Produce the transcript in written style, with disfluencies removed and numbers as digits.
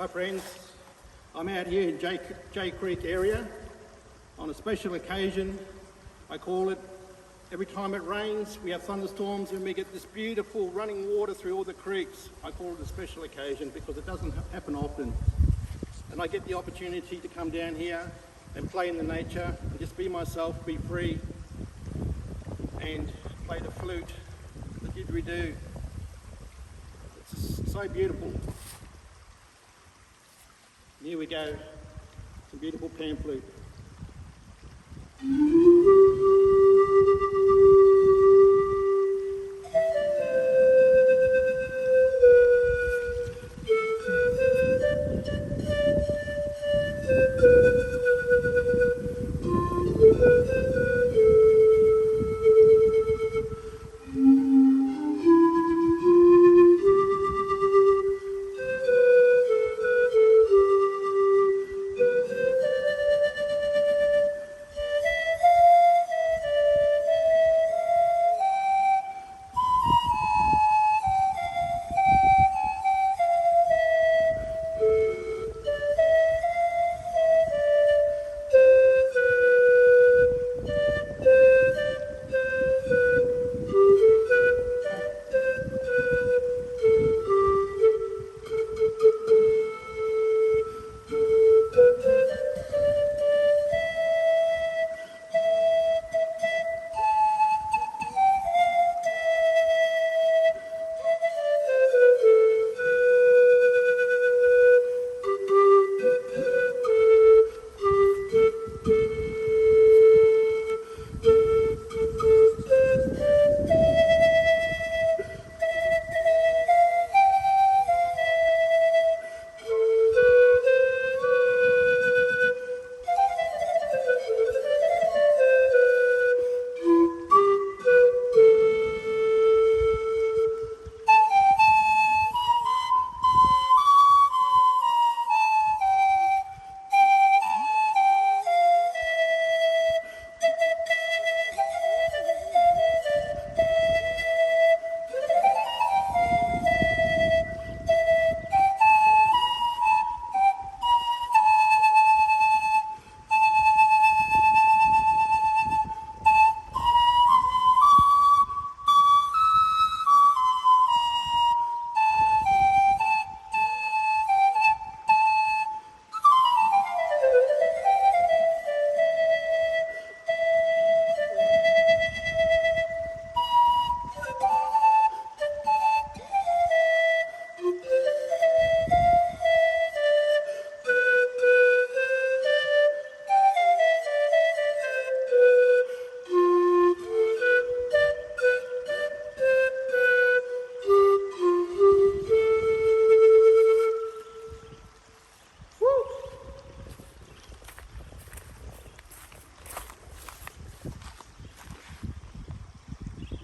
Hi friends, I'm out here in Jay Creek area on a special occasion. I call it, every time it rains we have thunderstorms and we get this beautiful running water through all the creeks. I call it a special occasion because it doesn't happen often. And I get the opportunity to come down here and play in the nature and just be myself, be free and play the flute, the didgeridoo. It's so beautiful. Here we go, some beautiful pan flute.